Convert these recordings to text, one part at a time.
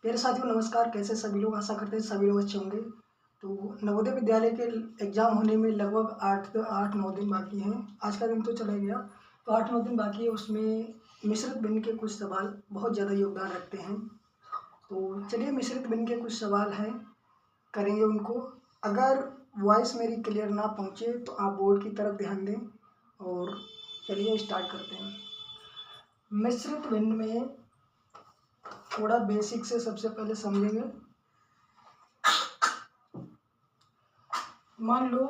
मेरे साथियों नमस्कार। कैसे सभी लोग? आशा करते हैं सभी लोग अच्छे होंगे। तो नवोदय विद्यालय के एग्ज़ाम होने में लगभग 8-9 दिन बाकी हैं। आज का दिन तो चला गया, तो 8-9 दिन बाकी है। उसमें मिश्रित भिन्न के कुछ सवाल बहुत ज़्यादा योगदान रखते हैं। तो चलिए मिश्रित भिन्न के कुछ सवाल हैं, करेंगे उनको। अगर वॉइस मेरी क्लियर ना पहुँचे तो आप बोर्ड की तरफ ध्यान दें। और चलिए स्टार्ट करते हैं। मिश्रित भिन्न में थोड़ा बेसिक से सबसे पहले समझेंगे। मान लो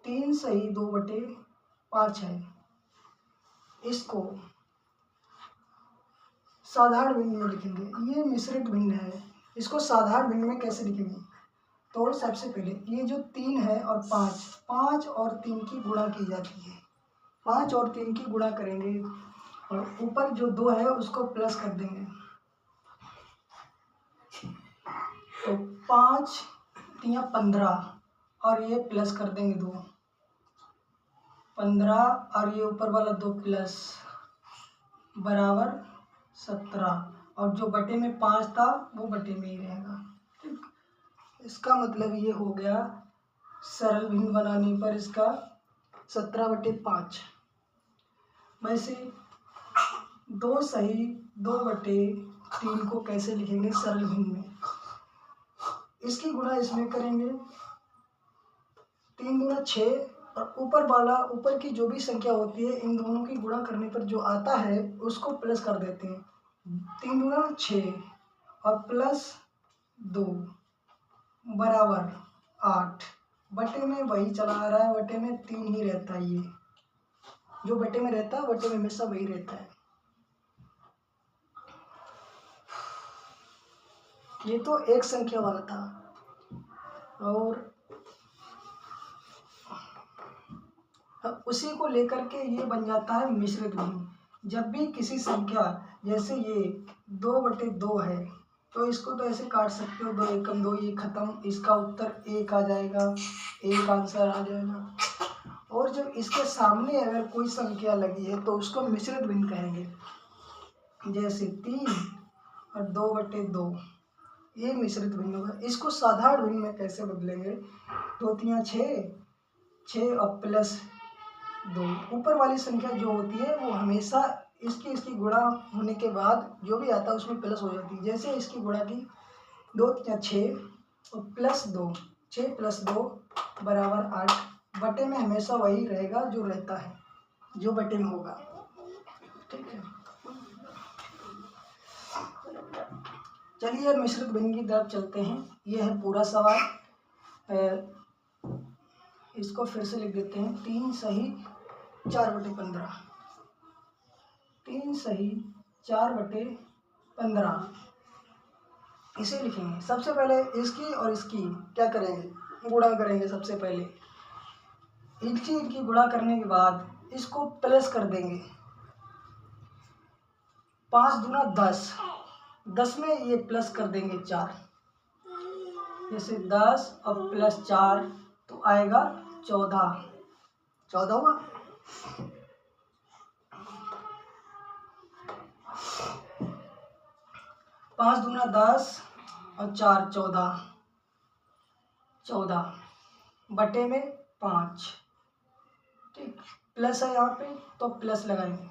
3 सही 2/5 है। इसको साधारण भिन्न में लिखेंगे। ये मिश्रित भिन्न है, इसको साधारण भिन्न में कैसे लिखेंगे? तो सबसे पहले ये जो 3 है और 5 और 3 की गुणा की जाती है। 5 और 3 की गुणा करेंगे और ऊपर जो 2 है उसको प्लस कर देंगे। तो 5 3 15 और ये प्लस कर देंगे 2 15 और ये ऊपर वाला 2 प्लस बराबर 17 और जो बटे में 5 था वो बटे में ही रहेगा। ठीक, इसका मतलब ये हो गया सरल भिन्न बनाने पर इसका 17/5। वैसे 2 सही 2/3 को कैसे लिखेंगे सरल भिन्न में? इसकी गुणा इसमें करेंगे। 3 दूना 6 और ऊपर की जो भी संख्या होती है इन दोनों की गुणा करने पर जो आता है उसको प्लस कर देते हैं। 3 दूना 6 और प्लस 2 बराबर 8। बटे में वही चला आ रहा है, बटे में 3 ही रहता है। ये जो बटे में रहता है बटे में हमेशा वही रहता है। ये तो एक संख्या वाला था और उसी को लेकर के ये बन जाता है मिश्रित भिन्न। जब भी किसी संख्या, जैसे ये 2/2 है तो इसको तो ऐसे काट सकते हो, 2 एकम 2, ये खत्म, इसका उत्तर 1 आ जाएगा, 1 आंसर आ जाएगा। और जब इसके सामने अगर कोई संख्या लगी है तो उसको मिश्रित भिन्न कहेंगे। जैसे 3 और 2/2, ये मिश्रित भिन्न होगा। इसको साधारण भिन्न में कैसे बदलेंगे? 2 3 6 और प्लस 2। ऊपर वाली संख्या जो होती है वो हमेशा इसकी गुणा होने के बाद जो भी आता है उसमें प्लस हो जाती है। जैसे इसकी गुणा की 2 3 6 और प्लस 2, 6 प्लस 2 बराबर 8। बटे में हमेशा वही रहेगा जो रहता है, जो बटे में होगा। ठीक है, चलिए मिश्रित भिन्न की तरफ चलते हैं। यह है पूरा सवाल। इसको फिर से लिख देते हैं। 3 सही 4/15, 3 सही 4/15 इसे लिखेंगे। सबसे पहले इसकी और इसकी क्या करेंगे? गुणा करेंगे। सबसे पहले इनकी गुणा करने के बाद इसको प्लस कर देंगे। 5 दूना 10, 10 में ये प्लस कर देंगे 4। जैसे 10 और प्लस 4 तो आएगा 14। 14 हुआ। 5 दूना 10 और 4 14, 14 बटे में 5। ठीक, प्लस है यहाँ पे तो प्लस लगाएंगे।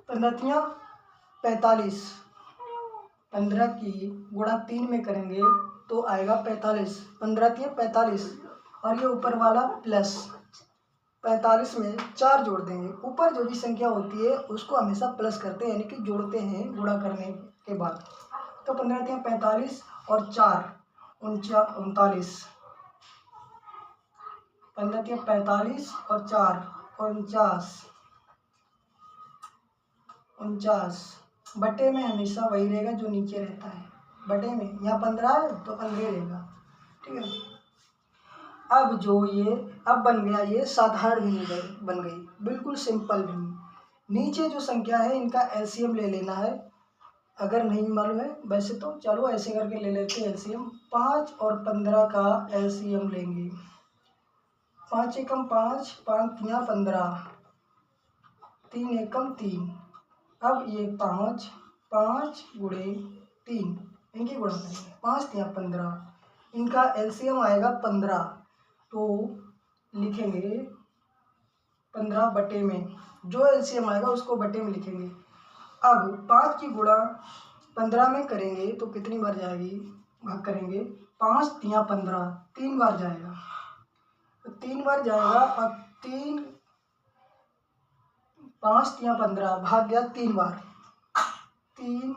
15 45, 15 की गुणा 3 में करेंगे तो आएगा 45। 15 45 और ये ऊपर वाला प्लस 45 में 4 जोड़ देंगे। ऊपर जो भी संख्या होती है उसको हमेशा प्लस करते हैं, यानी कि जोड़ते हैं गुणा करने के बाद। तो 15 45 और 4 39, 15 45 और 4 49। बटे में हमेशा वही रहेगा जो नीचे रहता है। बटे में यहाँ 15 है तो 15 रहेगा। ठीक है, अब बन गया ये साधारण भिन्न बन गई, बिल्कुल सिंपल भिन्न। नीचे जो संख्या है इनका एलसीएम ले लेना है। अगर नहीं मालूम है वैसे तो चलो ऐसे करके ले लेते हैं एलसीएम। 5 और 15 का एलसीएम लेंगे। 5 एकम 5, 5 3 15, 3 एकम 3 अब ये 5, 5 गुणे 3, इनकी गुणा करेंगे। 5 या 15, इनका एलसीएम आएगा 15, तो लिखेंगे 15 बटे में, जो एलसीएम आएगा उसको बटे में लिखेंगे। अब 5 की गुणा 15 में करेंगे तो कितनी बार जाएगी, भाग करेंगे 5 या 15, 3 बार जाएगा, तो 3 बार जाएगा। और 3, 5 या 15 भाग गया 3 बार, 3,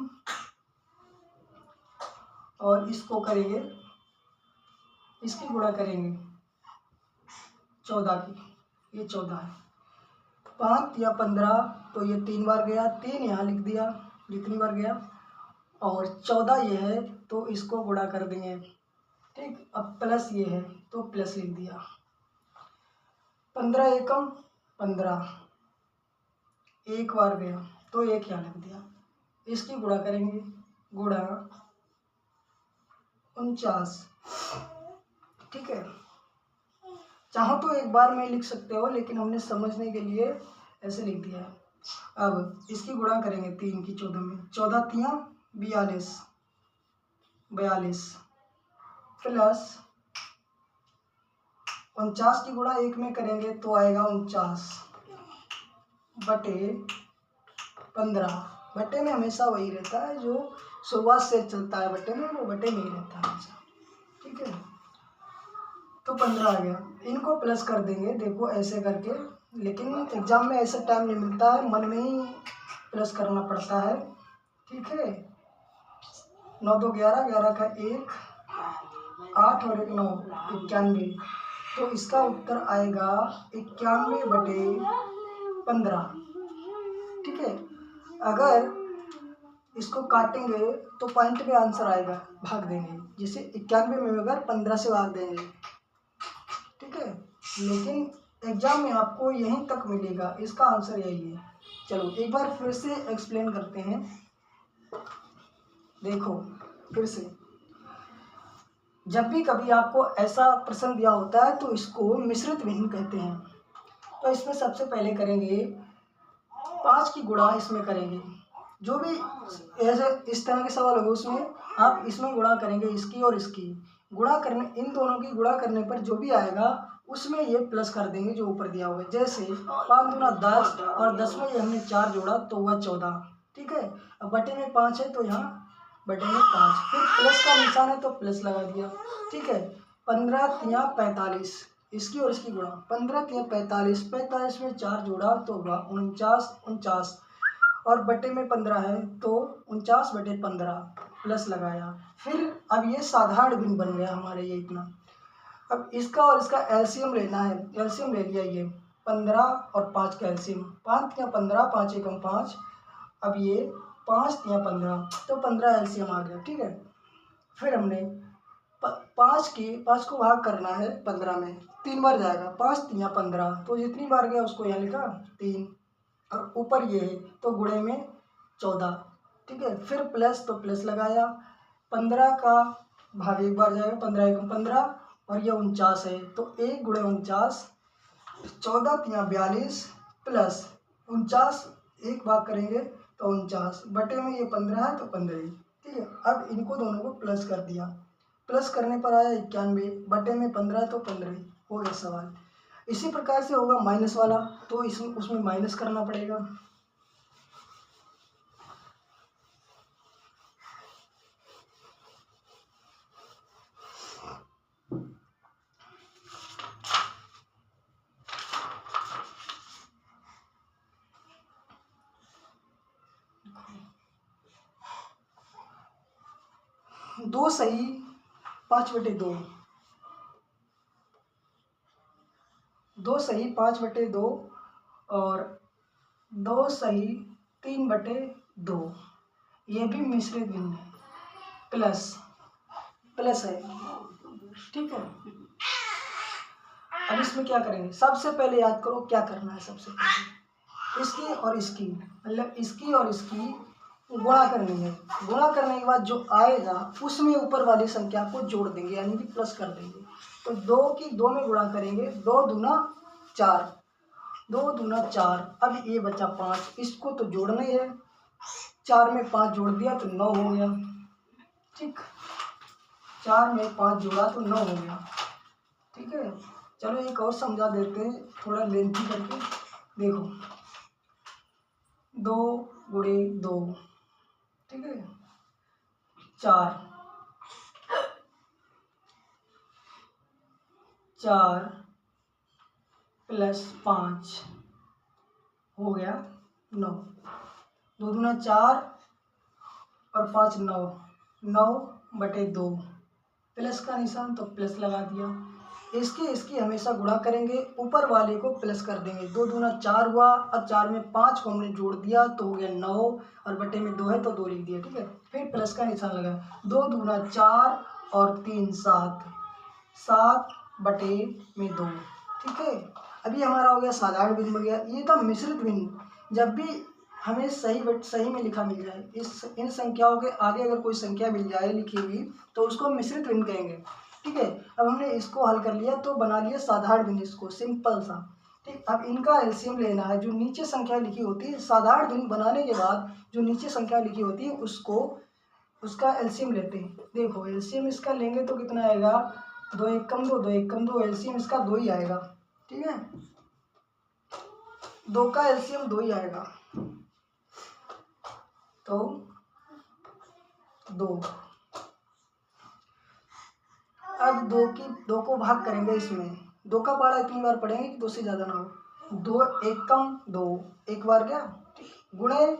और इसको करेंगे, इसकी गुणा करेंगे 14 की, ये 14 है। 5 या 15 तो ये 3 बार गया, 3 यहाँ लिख दिया जितनी बार गया, और 14 ये है तो इसको गुणा कर देंगे। ठीक, अब प्लस ये है तो प्लस लिख दिया। 15 एकम 15, एक बार गया तो एक यहाँ लिख दिया। इसकी गुणा करेंगे, गुणा 49। ठीक है, चाहो तो एक बार में लिख सकते हो, लेकिन हमने समझने के लिए ऐसे लिख दिया है। अब इसकी गुणा करेंगे 3 की 14 में, 14 तियाँ 42, 42 प्लस 49 की गुणा 1 में करेंगे तो आएगा 49 बटे 15। बटे में हमेशा वही रहता है जो शुरुआत से चलता है, बटे में वो बटे में ही रहता है हमेशा। ठीक है, तो 15 आ गया। इनको प्लस कर देंगे, देखो ऐसे करके, लेकिन एग्जाम में ऐसा टाइम नहीं मिलता है, मन में ही प्लस करना पड़ता है। ठीक है, 9 2 11, 11 का 1, 8 और 1 9, 91। तो इसका उत्तर आएगा 91 बटे 15। ठीक है, अगर इसको काटेंगे तो पॉइंट पे आंसर आएगा, भाग देंगे, जैसे 91 में अगर 15 से भाग देंगे। ठीक है, लेकिन एग्जाम में आपको यहीं तक मिलेगा, इसका आंसर यही है। चलो एक बार फिर से एक्सप्लेन करते हैं, देखो फिर से। जब भी कभी आपको ऐसा प्रश्न दिया होता है तो इसको मिश्रित भिन्न कहते हैं। तो इसमें सबसे पहले करेंगे 5 की गुणा, इसमें करेंगे, जो भी ऐसे इस तरह के सवाल होंगे उसमें आप इसमें गुणा करेंगे, इसकी और इसकी गुणा करने, इन दोनों की गुणा करने पर जो भी आएगा उसमें ये प्लस कर देंगे जो ऊपर दिया हुआ है। जैसे 5 दूना 10 और 10 में ये हमने 4 जोड़ा तो हुआ 14। ठीक है, अब बटे में 5 है तो यहाँ बटे में 5, फिर प्लस का निशान है तो प्लस लगा दिया। ठीक है, 15 तियाँ 45, इसकी और इसकी गुणा, 15 तियाँ 45, 45 में 4 जोड़ा तो हुआ 49, 49 और बटे में 15 है तो 49 बटे 15 प्लस लगाया। फिर अब ये साधारण भिन्न बन गया हमारे, ये इतना। अब इसका और इसका एलसीएम लेना है, एलसीएम ले लिया, ये 15 और 5 का एलसीएम, 5 या 15, 5 एकम 5। अब ये 5 या 15 तो 15 एलसीएम आ गया। ठीक है, फिर हमने 5 को भाग करना है 15 में, 3 बार जाएगा, 5 या 15 तो जितनी बार गया उसको यहाँ लिखा 3, और ऊपर ये है तो गुणे में 14। ठीक है, फिर प्लस तो प्लस लगाया, 15 का भाग एक बार जाएगा, 15 एकम 15 और ये 49 है तो 1 गुणे 49, 14 तियाँ 42 प्लस 49 एक भाग करेंगे तो 49 बटे में ये 15 है तो 15 ही। ठीक है, अब इनको दोनों को प्लस कर दिया, प्लस करने पर आया 91 बटे में 15 तो 15 ही हो गया सवाल। इसी प्रकार से होगा माइनस वाला, तो इसमें उसमें माइनस करना पड़ेगा। दो सही 5 बटे 2, 2 सही 5 बटे 2 और 2 सही 3 बटे 2, ये भी मिश्रित भिन्न है, प्लस प्लस है। ठीक है, अब इसमें क्या करेंगे, सबसे पहले याद करो क्या करना है। सबसे पहले इसकी और इसकी, मतलब इसकी और इसकी गुणा करनी है। गुणा करने के बाद जो आएगा उसमें ऊपर वाली संख्या को जोड़ देंगे, यानी कि प्लस कर देंगे। तो 2 की 2 में गुणा करेंगे, 2 दूना 4, 2 दूना 4। अब ये बचा 5, इसको तो जोड़ना ही है 4 में 5 जोड़ दिया तो 9 हो गया। ठीक, 4 में 5 जोड़ा तो 9 हो गया। ठीक है, चलो एक और समझा देते हैं थोड़ा लेंथी करके। देखो 2 गुणे 2, ठीक है, 4 प्लस 5 हो गया 9। 2 दूना 4 और 5 9, 9/2 प्लस का निशान तो प्लस लगा दिया। इसकी हमेशा गुणा करेंगे, ऊपर वाले को प्लस कर देंगे। 2 दूना 4 हुआ, अब 4 में 5 को हमने जोड़ दिया तो हो गया 9 और बटे में 2 है तो 2 लिख दिया। ठीक है, फिर प्लस का निशान लगा। 2 दूना 4 और 3 7, 7/2। ठीक है, अभी हमारा हो गया साधारण भिन्न, हो गया। ये था मिश्रित भिन्न। जब भी हमें सही में लिखा मिल जाए, इन संख्याओं के आगे अगर कोई संख्या मिल जाए लिखी हुई तो उसको मिश्रित भिन्न कहेंगे। ठीक है, अब हमने इसको हल कर लिया तो बना लिया साधारण भिन्न, इसको सिंपल सा। ठीक, अब इनका एलसीएम लेना है। जो नीचे संख्या लिखी होती है, साधारण भिन्न बनाने के बाद जो नीचे संख्या लिखी होती है उसका एलसीएम लेते हैं। देखो एलसीएम इसका लेंगे तो कितना आएगा, 2 1 कम 2, 2 1 कम 2, एलसीएम इसका 2 ही आएगा। ठीक है, 2 का एलसीएम 2 ही आएगा तो 2। अब 2 को भाग करेंगे इसमें। 2 का पहाड़ा इतनी बार पढ़ेंगे कि 2 से ज़्यादा ना हो। 2 1 कम 2, एक बार क्या, गुणे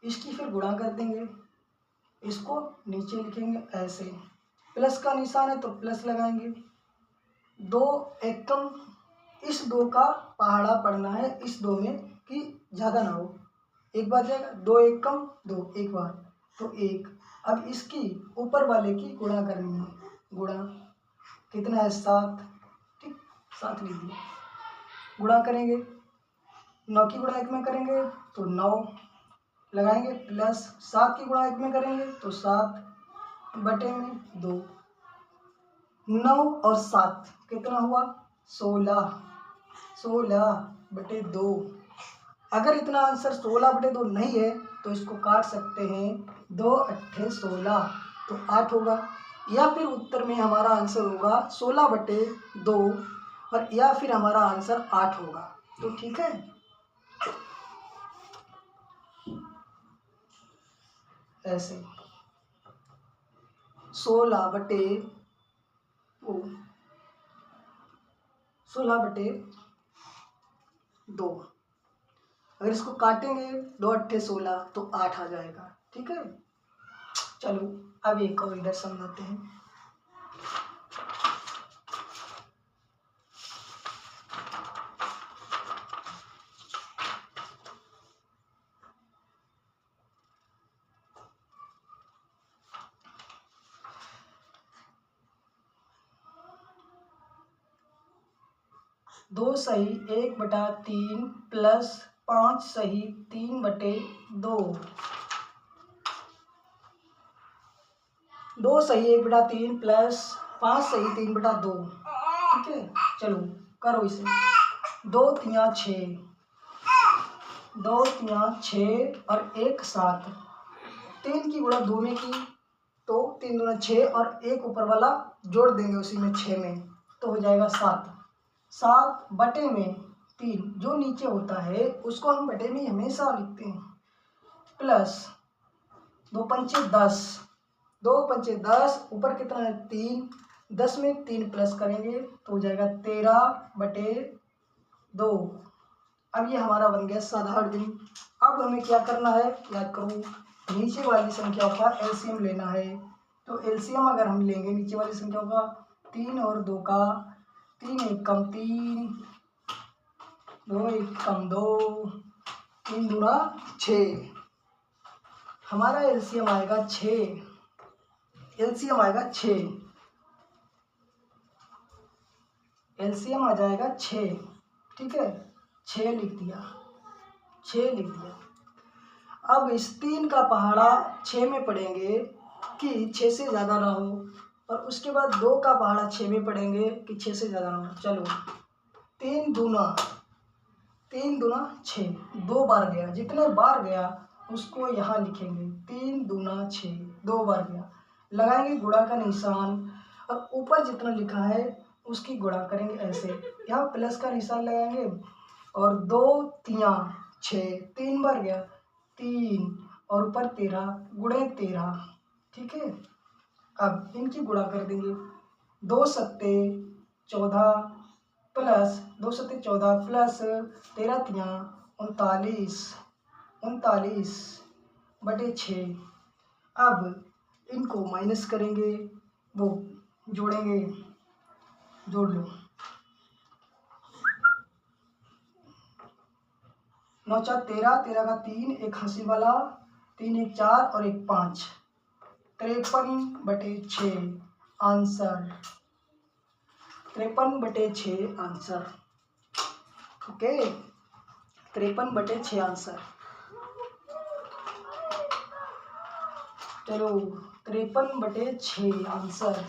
इसकी फिर गुणा कर देंगे, इसको नीचे लिखेंगे ऐसे। प्लस का निशान है तो प्लस लगाएंगे। 2 1 कम, इस 2 का पहाड़ा पढ़ना है इस 2 में कि ज़्यादा ना हो। एक बार जाएगा, 2 1 कम 2, एक बार तो 1। अब इसकी ऊपर वाले की गुणा करनी है। गुणा कितना है, 7। ठीक, 7 लिख दिया। गुणा करेंगे, 9 की गुणा 1 में करेंगे तो 9 लगाएंगे, प्लस 7 की गुणा 1 में करेंगे तो 7/2। 9 और 7 कितना हुआ, 16, 16/2। अगर इतना आंसर 16/2 नहीं है तो इसको काट सकते हैं, 2 8 16 तो 8 होगा। या फिर उत्तर में हमारा आंसर होगा 16/2 और या फिर हमारा आंसर 8 होगा। तो ठीक है, ऐसे 16/2। अगर इसको काटेंगे 2 8 16 तो 8 आ जाएगा। ठीक है, चलो अब एक और इधर समझाते हैं। दो सही 1/3 प्लस 5 सही 3/2। 2 सही 1/3 प्लस 5 सही 3/2। ठीक है, चलो करो इसे। 2 3 6, 2 3 6 और 1 7। 3 की गुणा 2 में की तो 3 दूना 6 और एक ऊपर वाला जोड़ देंगे उसी में 6 में तो हो जाएगा 7। 7/3 जो नीचे होता है उसको हम बटे में हमेशा लिखते हैं। प्लस 2 पंचे 10, 2 पंचे 10, ऊपर कितना है 3, 10 में 3 प्लस करेंगे तो हो जाएगा 13/2। अब ये हमारा बन गया साधारण भिन्न। अब हमें क्या करना है, याद करो, नीचे वाली संख्याओं का एलसीएम लेना है। तो एलसीएम अगर हम लेंगे नीचे वाली संख्याओं का, 3 और 2 का, 3 1 कम 3, 2 1 कम 2, 3 दूना 6। हमारा एलसीएम आएगा 6। एलसीएम आएगा 6, एलसीएम आ जाएगा 6। ठीक है, 6 लिख दिया, 6 लिख दिया। अब इस 3 का पहाड़ा 6 में पढ़ेंगे कि 6 से ज़्यादा ना हो, और उसके बाद 2 का पहाड़ा 6 में पढ़ेंगे कि 6 से ज़्यादा ना हो। चलो 3 दूना 6, 2 बार गया, जितने बार गया उसको यहाँ लिखेंगे 3 दूना 6, 2 बार गया, लगाएंगे गुणा का निशान और ऊपर जितना लिखा है उसकी गुणा करेंगे ऐसे, यहाँ प्लस का निशान लगाएंगे और 2 तिया 6, 3 बार गया 3 और ऊपर 13 गुणे 13, ठीक है। अब इनकी गुणा कर देंगे, 2 सत्ते 14 प्लस 2 सत्ते 14 प्लस 13 तिया 39, 39 बटे 6। अब इनको माइनस करेंगे, वो जोड़ेंगे, जोड़ लो 9 4 13, 13 का 3, एक हंसी वाला 3 1 4 और 1 5, 53 बटे 6 आंसर, 53 बटे 6 आंसर, ओके 53 बटे 6 आंसर। चलो 53 बटे 6 आंसर,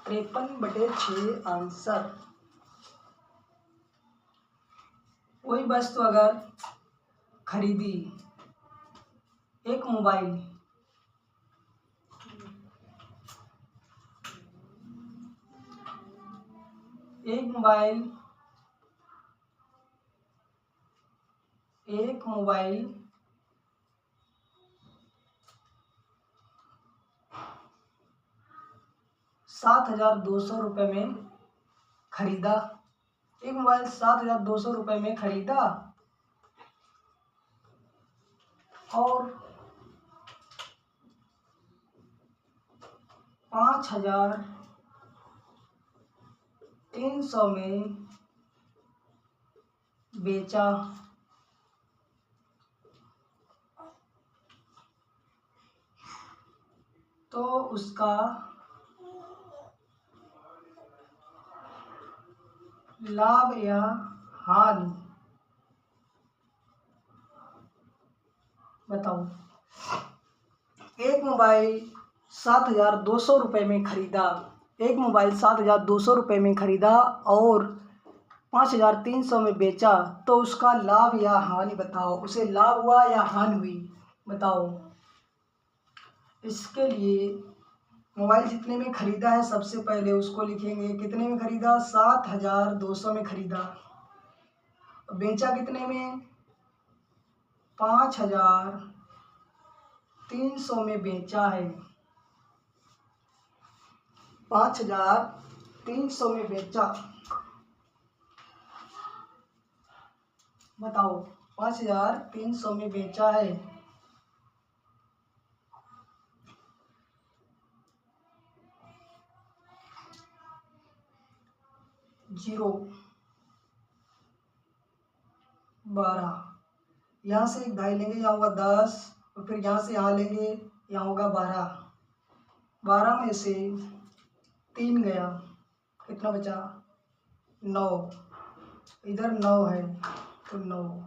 53 बटे 6 आंसर। कोई वस्तु अगर खरीदी, एक मोबाइल, एक मोबाइल 7,200 रुपये में खरीदा, एक मोबाइल 7,200 रुपये में खरीदा और 5,300 में बेचा, तो उसका लाभ या हानि बताओ। एक मोबाइल 7,200 रुपये में खरीदा, एक मोबाइल 7,200 रुपये में खरीदा और 5,300 में बेचा, तो उसका लाभ या हानि बताओ, उसे लाभ हुआ या हानि हुई बताओ। इसके लिए मोबाइल जितने में खरीदा है सबसे पहले उसको लिखेंगे, कितने में खरीदा 7,200 में खरीदा, बेचा कितने में 5,300 में बेचा है, 5,300 में बेचा, बताओ 5,300 में बेचा है। जीरो 12, यहाँ से एक ढाई लेंगे, यहाँ होगा 10 और फिर यहाँ से यहाँ लेंगे, यहाँ होगा 12, 12 में से 3 गया, कितना बचा 9, इधर 9 है तो 9,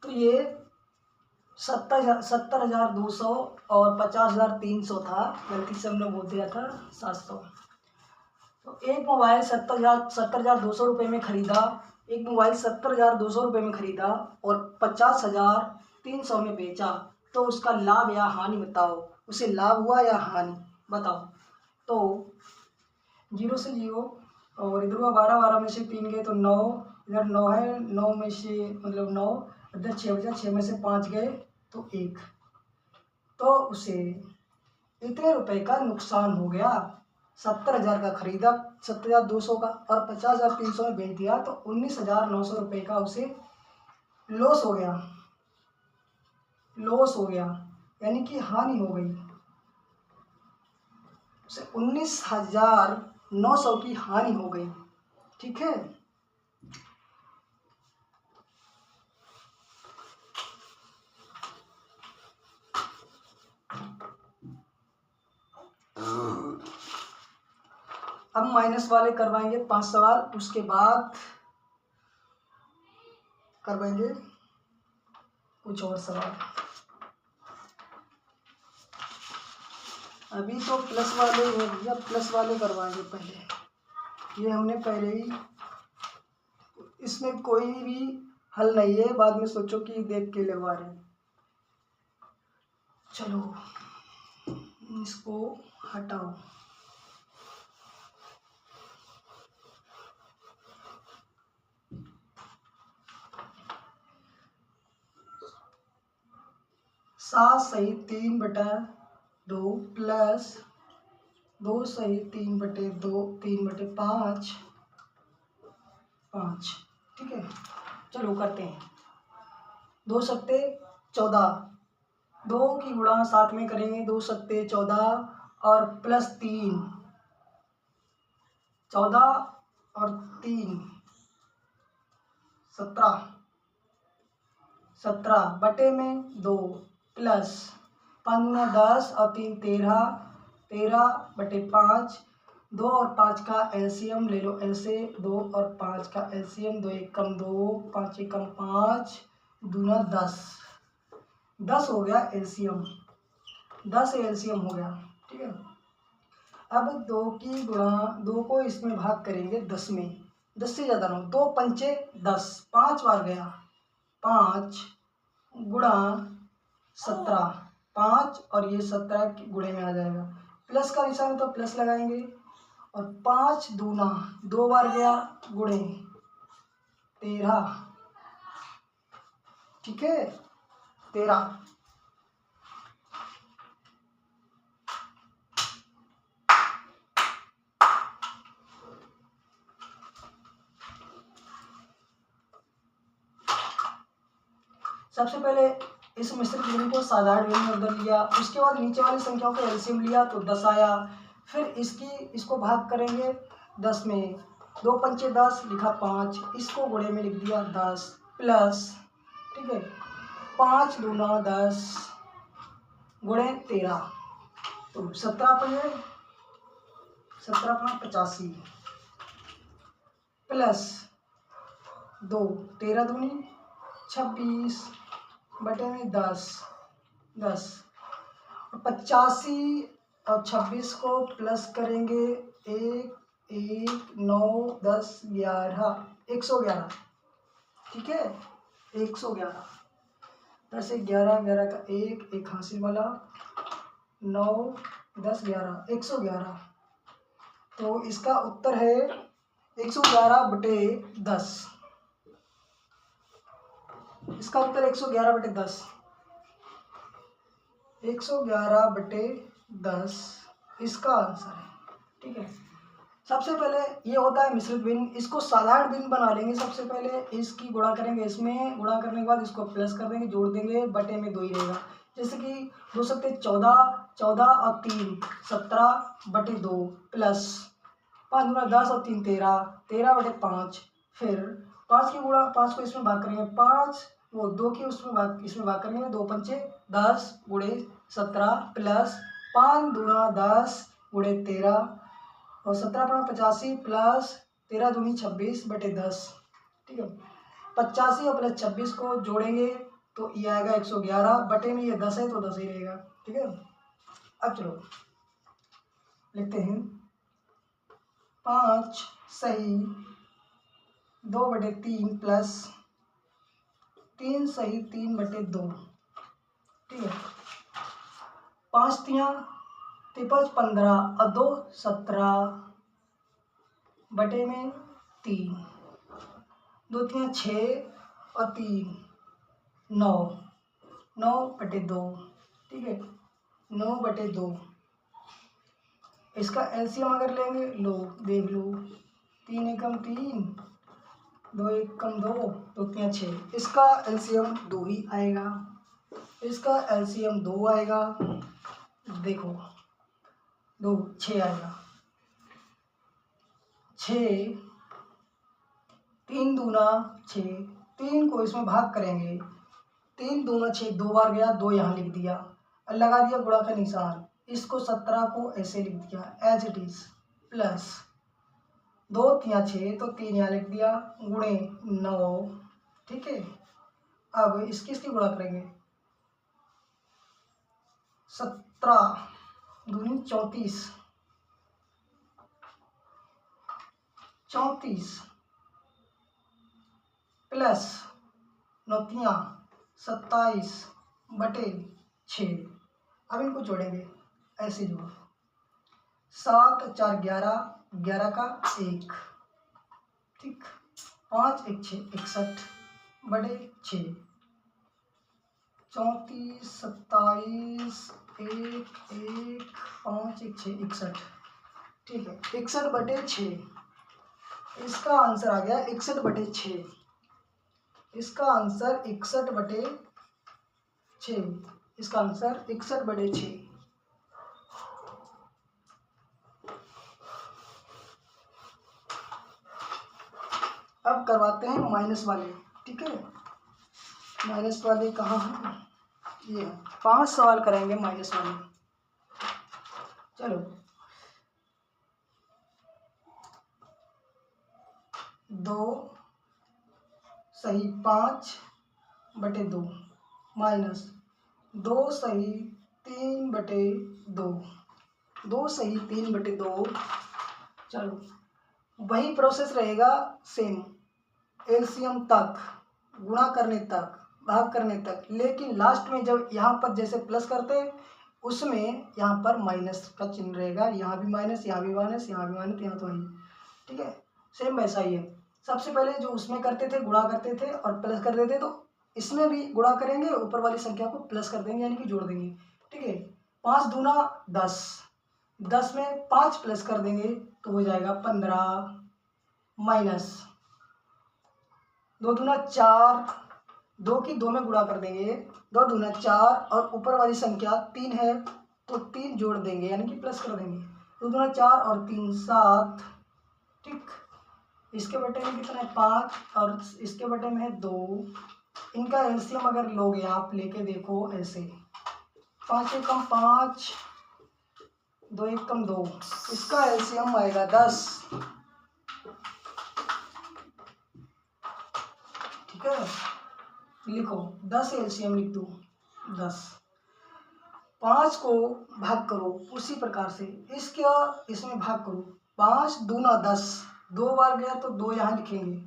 तो ये 70,200 और 50,300 था, गलती से हमने बोल दिया था 700। तो एक मोबाइल 70,200 रुपये में खरीदा, एक मोबाइल 70,200 रुपये में खरीदा और 50,300 में बेचा, तो उसका लाभ या हानि बताओ। उसे लाभ हुआ या हानि बताओ। तो 0 से 0 और इधर हुआ 12, 12 में से 3 गए तो 9, इधर 9 है, 9 में से मतलब 9, इधर 6 बचा, 6 में से 5 गए तो 1, तो उसे इतने रुपए का नुकसान हो गया। 70,000 का खरीदा, 70,200 का, और 50,300 में बेच दिया तो 19,900 रुपये का उसे लॉस हो गया। लॉस हो गया यानी कि हानि हो गई, उसे 19,900 की हानि हो गई। ठीक है। अब माइनस वाले करवाएंगे 5 सवाल, उसके बाद करवाएंगे कुछ और सवाल। अभी तो प्लस वाले हैं भैया, प्लस वाले करवाएंगे पहले। ये हमने पहले ही, इसमें कोई भी हल नहीं है, बाद में सोचो कि देख के लगवा रहे हैं। चलो इसको हटाओ। सात सही 3/2 प्लस 2 सही 3/2, 3/5, 5। ठीक है, चलो करते हैं। 2 सत्ते 14, 2 की गुणा 7 में करेंगे, 2 सत्ते 14 और प्लस 3, 14 और 3 17, 17 बटे में 2 प्लस 5 10 और 3 13, 13/5, 2 और 5 का एलसीएम ले लो ऐसे, 2 और 5 का एलसीएम, 2 एकम 2, 5 एकम 5, दूना 10, 10 हो गया एलसीएम, 10 एलसीएम हो गया। ठीक है। अब 2 की गुणा, 2 को इसमें भाग करेंगे 10 में, 10 से ज़्यादा ना हो, 2 पंचे 10, 5 बार गया, 5 गुणा 17, 5 और ये 17 के गुणे में आ जाएगा, प्लस का निशान है तो प्लस लगाएंगे, और 5 दूना 2 बार गया गुणे 13। ठीक है, 13। सबसे पहले इस मिश्रित भिन्न को साधारण भिन्न में बदल लिया, उसके बाद नीचे वाली संख्याओं का एलसीएम लिया तो 10 आया, फिर इसको भाग करेंगे 10 में, 2 पंचे 10 लिखा 5, इसको गुणे में लिख दिया 10 प्लस, ठीक है, 5 दूना 10 गुणे 13, तो 17 85 प्लस 2, 13 दूनी 26 बटे में 10, 85 और 26 को प्लस करेंगे 1, 1, 9, 10, 11, 111। ठीक है, 111, 10 1 11, 11 का 1 हासिल वाला, 9 10 11, 111। तो इसका उत्तर है 111/10। इसका उत्तर 111/10, 111/10 इसका आंसर है। ठीक है। सबसे पहले ये होता है मिश्रित भिन्न, इसको साधारण भिन्न बना लेंगे। सबसे पहले इसकी गुणा करेंगे, इसमें गुणा करने के बाद इसको प्लस कर देंगे, जोड़ देंगे, बटे में 2 ही रहेगा। जैसे कि 2 सत्ते 14, 14 और 3 17/2 प्लस 5 दूना 10 और 3 13, 13/5, फिर 5 की गुणा, 5 को इसमें भाग करेंगे, 5 वो 2 की इसमें भाग करेंगे, 2 पंचे 10 गुणे 17 प्लस 5 दूना 10 गुणे 13 और 17/85 प्लस 13 दूनी 26/10। ठीक है, 85 और प्लस 26 को जोड़ेंगे तो ये आएगा 111, बटे में ये 10 है तो 10 ही रहेगा। ठीक है। अब चलो लिखते हैं 5 सही 2/3 प्लस 3 सही 3/2। ठीक है। 5 तियाँ 15 और 2 17 बटे में 3, 2 तियाँ 6 और 3 9, 9 बटे 2, ठीक है, 9 बटे 2। इसका एलसीएम अगर लेंगे, लो देख लो, 3 एकम 3, 2 एकम 2, 2 तियाँ 6, इसका एलसीएम 2 ही आएगा, इसका एलसीएम 2 आएगा, देखो 2 6 आएगा, 6 3 दूना 6, 3 को इसमें भाग करेंगे, 3 दूना 6, 2 बार गया, 2 यहाँ लिख दिया, लगा दिया गुणा का निशान, इसको 17 को ऐसे लिख दिया एज इट इज, प्लस 2 तियाँ 6 तो 3 यहाँ लिख दिया, गुणे 9, ठीक है। अब इसकी गुणा करेंगे, 17 दूनी 34, 34 प्लस 9 तियाँ 27 बटे 6। अब इनको जोड़ेंगे, ऐसे जोड़ो, 7 4 11, 11 का 1, ठीक, 5 1 6 61 बटे 6, 34 27 1 1 5 1 6 61, ठीक है, 61 बटे 6। इसका आंसर आ गया 61 बटे 6, इसका आंसर 61 बटे 6, इसका आंसर 61 बटे 6। अब करवाते हैं माइनस वाले, ठीक है। माइनस वाले कहाँ हैं, ये 5 सवाल करेंगे माइनस वाले। चलो 2 सही 5 बटे 2 माइनस 2 सही 3 बटे 2, 2 सही 3 बटे 2। चलो वही प्रोसेस रहेगा सेम, एलसीएम तक, गुणा करने तक, भाग करने तक, लेकिन लास्ट में जब यहाँ पर जैसे प्लस करते हैं उसमें यहाँ पर माइनस का चिन्ह रहेगा, यहाँ भी माइनस, यहाँ भी माइनस, यहाँ भी माइनस, यहाँ तो वही, ठीक है, सेम वैसा ही है। सबसे पहले जो उसमें करते थे गुणा करते थे और प्लस कर देते, तो इसमें भी गुणा करेंगे, ऊपर वाली संख्या को प्लस कर देंगे यानी कि जोड़ देंगे, ठीक है। 5 दूना 10, 10 में 5 प्लस कर देंगे तो हो जाएगा 15, माइनस 2 दूना 4, 2 की 2 में गुणा कर देंगे, 2 दूना 4 और ऊपर वाली संख्या 3 है तो 3 जोड़ देंगे यानी कि प्लस कर देंगे, 2 दूना 4 और 3 7, ठीक। इसके बटे में कितना है 5 और इसके बटे में है 2, इनका एलसीएम अगर लोगे आप लेके देखो ऐसे, 5 एकम 5, 2 एकम 2, इसका एलसीएम आएगा 10, ठीक है। लिखो 10 एलसीएम लिख दो 10, 5 को भाग करो उसी प्रकार से इसमें भाग करो, 5 दूना 10, 2 बार गया तो 2 यहाँ लिखेंगे,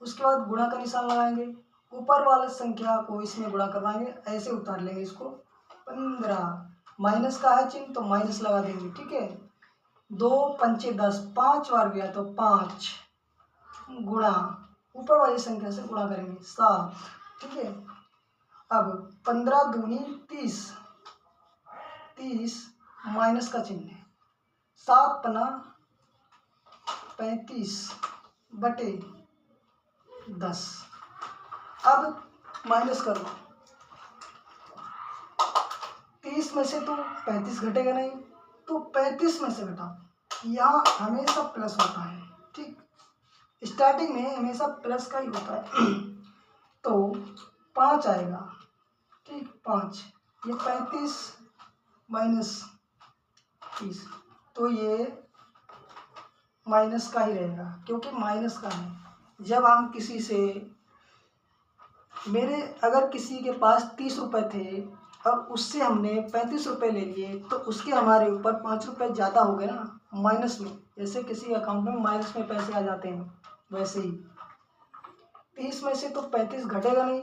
उसके बाद गुणा का निशान लगाएंगे, ऊपर वाले संख्या को इसमें गुणा करवाएंगे, ऐसे उतार लेंगे इसको, 15, माइनस का है चिन्ह तो माइनस लगा देंगे, ठीक है। 2 पंचे 10, 5 बार गया तो 5 गुणा ऊपर वाली संख्या से गुणा करेंगे 7, ठीक है। अब 15 दूनी 30, 30 माइनस का चिन्ह है, 7 पना 35 बटे 10। अब माइनस करो, 30 में से तो 35 घटेगा नहीं, तो 35 में से घटाओ, यहाँ हमेशा प्लस होता है, ठीक, स्टार्टिंग में हमेशा प्लस का ही होता है। तो 5 आएगा, ठीक, 5, ये 35 माइनस 30, तो ये माइनस का ही रहेगा क्योंकि माइनस का है। जब हम किसी से, अगर किसी के पास 30 रुपये थे और उससे हमने 35 रुपये ले लिए तो उसके हमारे ऊपर 5 रुपये ज़्यादा हो गए ना माइनस में, जैसे किसी अकाउंट में माइनस में पैसे आ जाते हैं वैसे ही 30 में से तो 35 घटेगा नहीं,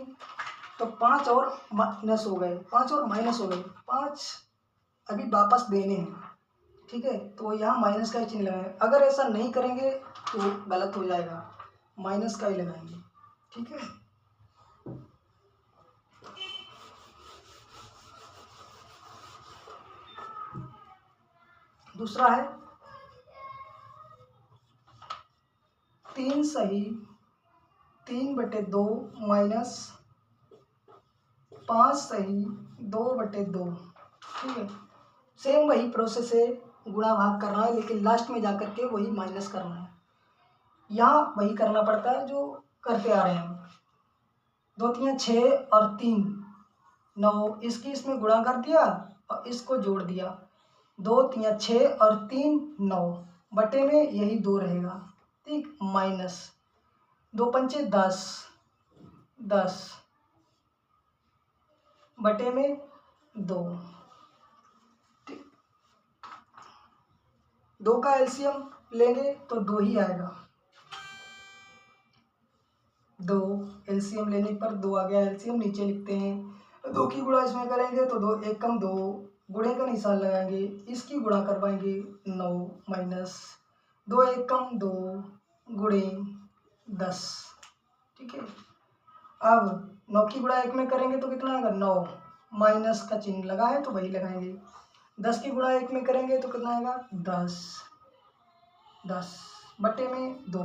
तो 5 और माइनस हो गए, 5 और माइनस हो गए, 5 अभी वापस देने हैं, ठीक है। तो यहाँ माइनस का ही चिन्ह लगाएंगे। अगर ऐसा नहीं करेंगे तो गलत हो जाएगा, माइनस का ही लगाएंगे, ठीक है। दूसरा है 3 सही 3/2 माइनस 5 सही 2/2, ठीक है। सेम वही प्रोसेस है, गुणा भाग करना है, लेकिन लास्ट में जाकर के वही माइनस करना है। यहाँ वही करना पड़ता है जो करते आ रहे हैं हम। 2 3 6 और 3 9, इसकी इसमें गुणा कर दिया और इसको जोड़ दिया। 2 3 6 और 3 9, बटे में यही 2 रहेगा, ठीक। माइनस 2 पंचे 10, 10 बटे में 2, ठीक। 2 का एलसीएम लेंगे तो 2 ही आएगा। 2 एलसीएम लेने पर 2 आ गया, एलसीएम नीचे लिखते हैं। 2 की गुणा इसमें करेंगे तो 2 1 कम 2, गुणे का निशान लगाएंगे, इसकी गुणा करवाएंगे 9 माइनस 2 1 कम 2 गुणे 10, ठीक है। अब 9 की गुणा 1 में करेंगे तो कितना आएगा 9, माइनस का चिन्ह लगा है तो वही लगाएंगे। 10 की गुणा 1 में करेंगे तो कितना आएगा 10, 10 बटे में 2।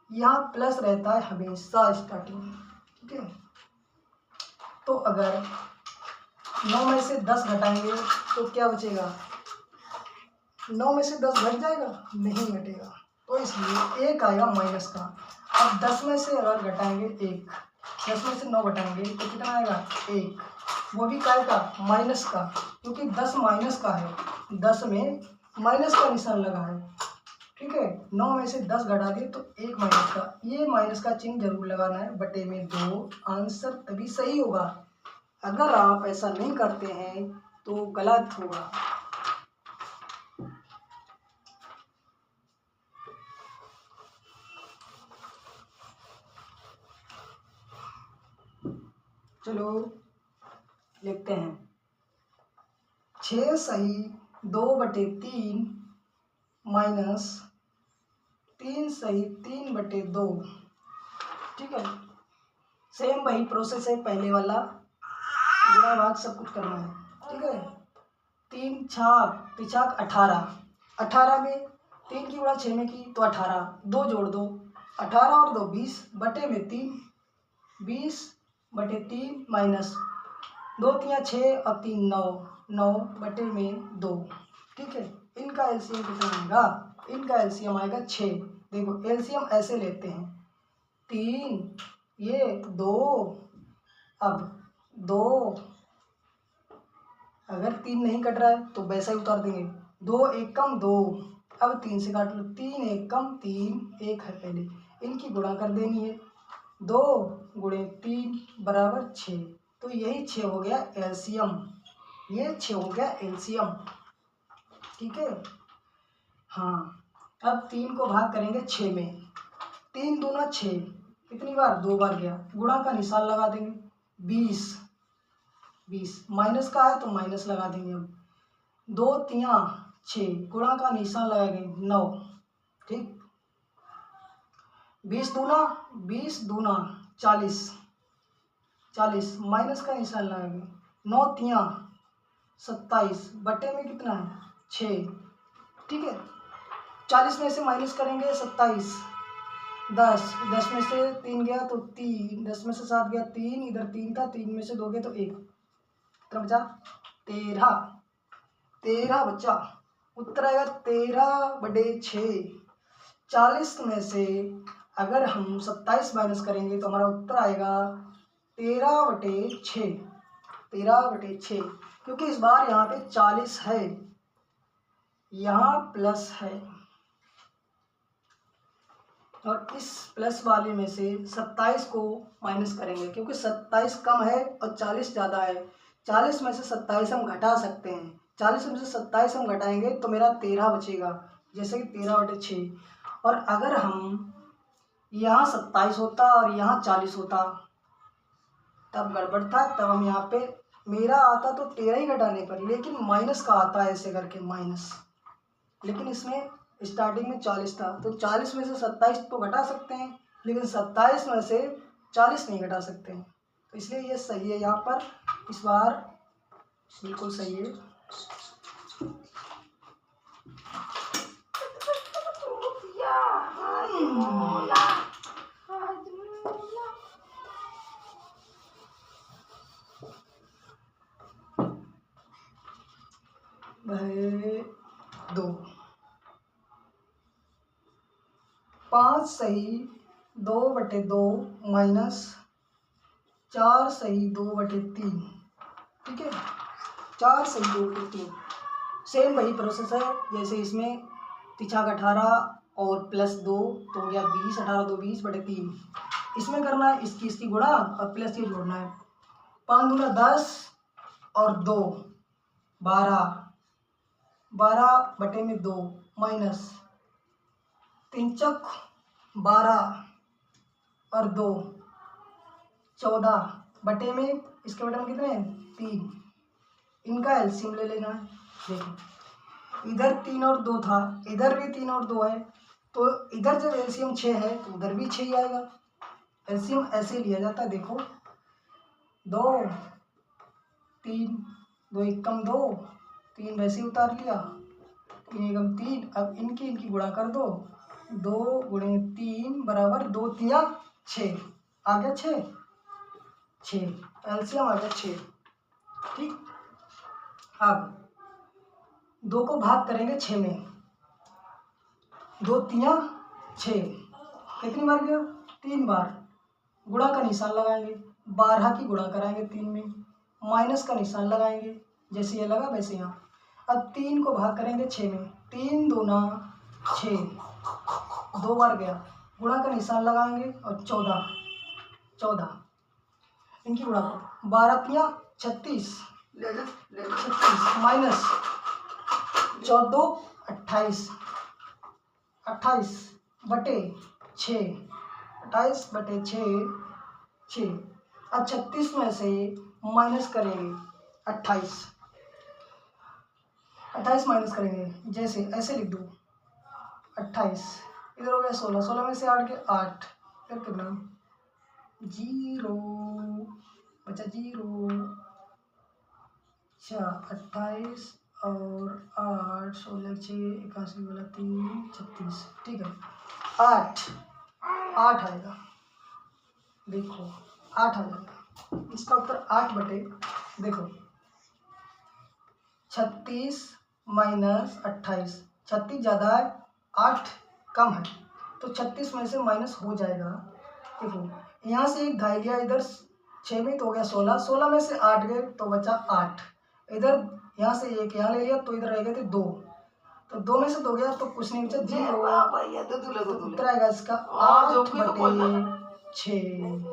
यहाँ प्लस रहता है हमेशा स्टार्टिंग में, ठीक है। तो अगर 9 में से 10 घटाएंगे तो क्या बचेगा, 9 में से 10 घट जाएगा, नहीं घटेगा, तो इसलिए 1 आएगा माइनस का। अब 10 में से अगर घटाएंगे 1, 10 में से 9 घटाएंगे तो कितना आएगा 1, वो भी काय का, माइनस का, क्योंकि 10 माइनस का है, 10 में माइनस का निशान लगा है, ठीक है। 9 में से 10 घटा दिए तो 1 माइनस का, ये माइनस का चिन्ह जरूर लगाना है, बटे में 2, आंसर तभी सही होगा। अगर आप ऐसा नहीं करते हैं तो गलत होगा। चलो लिखते हैं 6 सही 2/3 माइनस 3 सही 3/2, ठीक है। सेम वही प्रोसेस है पहले वाला, गुणा भाग सब कुछ करना है, ठीक है। 3 छाक 18, 18 में 3 की गुणा 6 में की तो 18, 2 जोड़ दो, 18 और 2 20 बटे में 3, 20/3 माइनस 2 3 6 और 3 9, 9 बटे में 2, ठीक है। इनका एलसीएम कितना आएगा, इनका एलसीएम आएगा 6। देखो एलसीएम ऐसे लेते हैं, 3 ये 2, अब 2, अगर 3 नहीं कट रहा है तो वैसा ही उतार देंगे, 2 1 कम 2, अब 3 से काट लो, 3 1 कम 3, 1 है पहले, इनकी गुणा कर देनी है, 2 गुणे 3 बराबर 6, तो यही 6 हो गया एलसीएम, ये 6 हो गया एलसीएम, ठीक है। हाँ, अब 3 को भाग करेंगे 6 में, 3 दूना 6, कितनी बार 2 बार गया, गुणा का निशान लगा देंगे, 20 20 माइनस का है तो माइनस लगा देंगे। अब 2 3 6, गुणा का निशान लगाएंगे 9, ठीक। 20 दूना 40, 40 माइनस का निशान लगाएंगे, 9 3 27 बटे में कितना है 6, ठीक है। 40 में से माइनस करेंगे 27, 10 10 में से 3 गया तो 3, 10 में से 7 गया 3, इधर 3 था, 3 में से 2 गया तो 1, कितना बचा 13, 13 बचा, उत्तर आएगा 13/6। 40 में से अगर हम 27 माइनस करेंगे तो हमारा उत्तर आएगा 13/6, 13/6, क्योंकि इस बार यहाँ पे 40 है, यहाँ प्लस है, और इस प्लस वाले में से 27 को माइनस करेंगे, क्योंकि 27 कम है और 40 ज़्यादा है। 40 में से 27 हम घटा सकते हैं, 40 में से 27 हम घटाएंगे तो मेरा 13 बचेगा, जैसे कि 13/6। और अगर हम यहाँ 27 होता और यहाँ 40 होता तब गड़बड़ था, तब हम यहाँ पे मेरा आता तो 13 ही घटाने पर, लेकिन माइनस का आता है ऐसे करके माइनस, लेकिन इसमें स्टार्टिंग में 40 था, तो 40 में से 27 तो घटा सकते हैं, लेकिन 27 में से 40 नहीं घटा सकते हैं, तो इसलिए ये सही है यहाँ पर, इस बार बिल्कुल सही है। भाई 2 5 सही 2/2 माइनस 4 सही 2/3, ठीक है, 4 सही 2/3। सेम वही प्रोसेस है जैसे इसमें तिछा 18 और +2 तो हो गया 20, 18 2 20/3। इसमें करना है इसकी गुणा और प्लस ये जोड़ना है। 5 दूना 10 और 2 12, 12/2 माइनस 3 चक 12 और 2 14 बटे में इसके बटे में कितने हैं 3, इनका एलसीएम ले लेना है। देखो इधर 3 और 2 था, इधर भी 3 और 2 है, तो इधर जब एलसीएम 6 है तो उधर भी 6 ही आएगा। एलसीएम ऐसे लिया जाता है, देखो 2 3 2 एकम 2 3 वैसे उतार लिया, 3 एकम 3, अब इनकी गुणा कर दो, 2 गुणे 3 बराबर 2 3 6, आ गया 6 एलसीएम आ गया 6, ठीक। अब 2 को भाग करेंगे 6 में, 2 3 6, कितनी बार गया 3 बार, गुणा का निशान लगाएंगे, 12 की गुणा कराएंगे 3 में, माइनस का निशान लगाएंगे जैसे ये लगा वैसे यहाँ। अब 3 को भाग करेंगे 6 में, 3 दूना 6, 2 बार गया, गुणा का निशान लगाएंगे और 14 इनकी गुणा करो, 12 3 36 माइनस 14 28 28/6 28/6। अब 36 में से माइनस करेंगे 28 माइनस करेंगे, जैसे ऐसे लिख दो 28, इधर हो गया 16 में से 8 के 8, फिर कितना 0 बचा 0, अच्छा 28 और 8 16 6 81 वाला 3 36, ठीक है 8 आएगा, देखो 8 आ जाएगा, इसका उत्तर 8 देखो 36 माइनस 28, 36 ज़्यादा है 8 कम है, तो 36 में से माइनस हो जाएगा। देखो यहाँ से एक ढाई लिया, इधर 6 में तो हो गया 16 में से 8 गए तो बचा 8, इधर यहाँ से एक यहाँ ले लिया तो इधर रह गए थे 2, तो 2 में से 2 गया तो कुछ नहीं बचा 0, तो उत्तर आएगा इसका 8/6,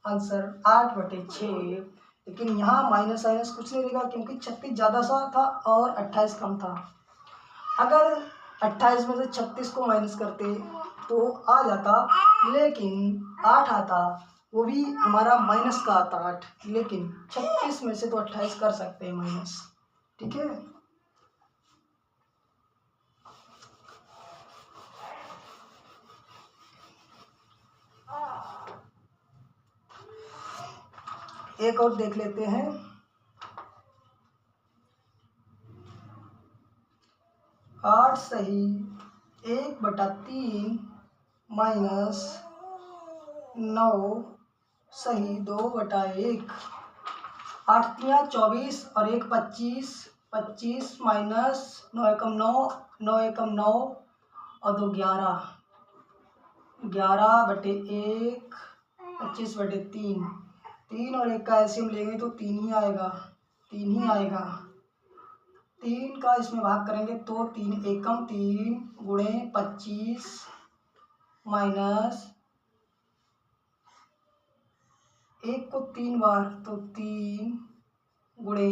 आंसर 8/6। लेकिन यहाँ माइनस कुछ नहीं लिखा क्योंकि 36 ज़्यादा सा था और 28 कम था। अगर 28 में से 36 को माइनस करते तो आ जाता, लेकिन 8 आता, वो भी हमारा माइनस का आता 8, लेकिन 36 में से तो 28 कर सकते हैं माइनस, ठीक है। एक और देख लेते हैं, 8 सही 1/3 माइनस 9 सही 2/1, 8 3 24 और 1 25, 25 माइनस 9 एकम 9, 9 एकम 9 और 2 11, 11/1 25/3, 3 और 1 का एलसीएम लेंगे तो 3 ही आएगा, 3 का इसमें भाग करेंगे तो 3 एकम 3 गुणे 25 माइनस 1 को 3 बार तो 3 गुणे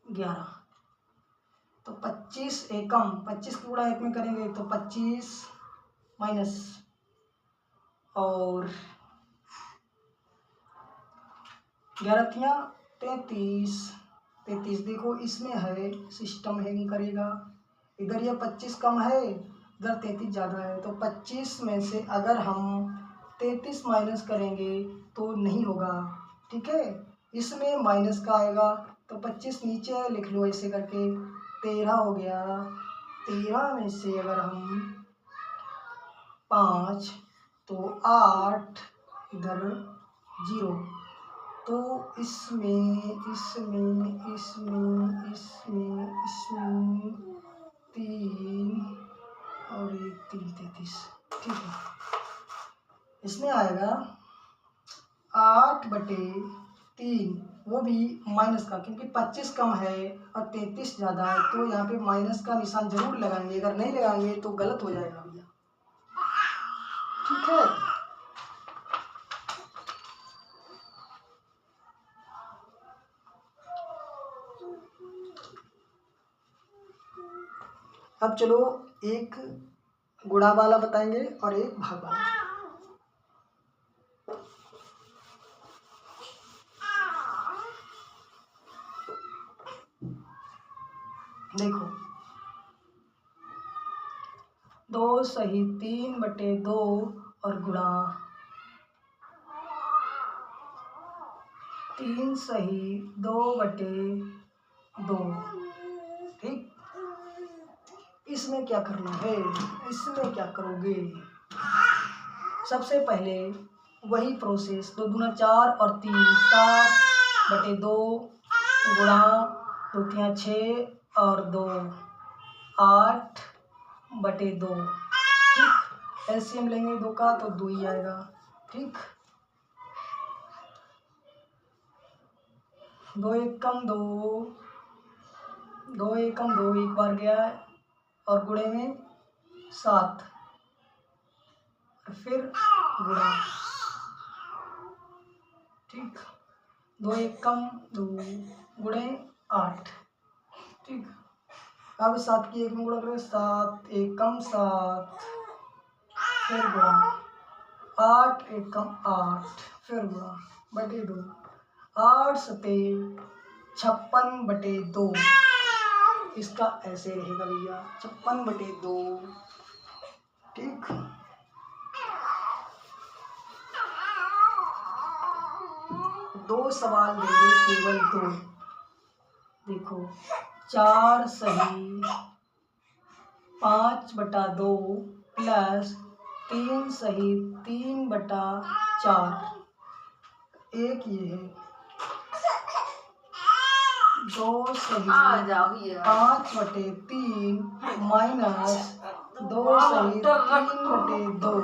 11, तो 25 एकम 25 की गुणा 1 में करेंगे तो 25 माइनस और 11 33, 33 देखो इसमें है, सिस्टम है नहीं करेगा। इधर ये 25 कम है, इधर 33 ज़्यादा है, तो 25 में से अगर हम 33 माइनस करेंगे तो नहीं होगा, ठीक है। इसमें माइनस का आएगा, तो 25 नीचे लिख लो ऐसे करके, 13 हो गया। 13 में से अगर हम 5 तो 8, इधर 0, तो इसमें 3 और 1 3 33, ठीक है। इसमें आएगा 8/3, वो भी माइनस का, क्योंकि 25 कम है और 33 ज़्यादा है, तो यहाँ पे माइनस का निशान जरूर लगाएंगे, अगर नहीं लगाएंगे तो गलत हो जाएगा भैया, ठीक है। अब चलो एक गुणा वाला बताएंगे और एक भाग वाला। देखो 2 सही 3/2 और गुणा 3 सही 2/2, ठीक। इसमें क्या करना है, इसमें क्या करोगे, सबसे पहले वही प्रोसेस, 2 दूना 4 और 3 7/2 गुणा 2 3 6 और 2 8/2, ठीक। एलसीएम लेंगे 2 का तो 2 ही आएगा, ठीक। 2 एकम 2, 2 एकम 2 एक बार गया, और गुणे में 7, और फिर गुणा, ठीक। 2 एकम 2 गुणे 8, ठीक। अब 7 की 1 में गुणा करें, 7 एकम 7, फिर गुणा 8 एकम 8, फिर गुणा बटे 2, 8 सते 56/2, इसका ऐसे रहेगा भैया 56/2, ठीक। दो सवाल लेंगे, केवल 2। देखो 4 सही 5/2 प्लस 3 सही 3/4, एक ये है। 2 सही 5/3 माइनस 2 सही 3/2,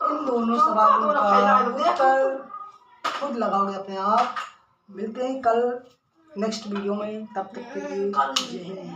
इन दोनों सवालों का उत्तर खुद लगाओगे अपने आप। मिलते हैं कल नेक्स्ट वीडियो में, तब तक के लिए जय हिंद।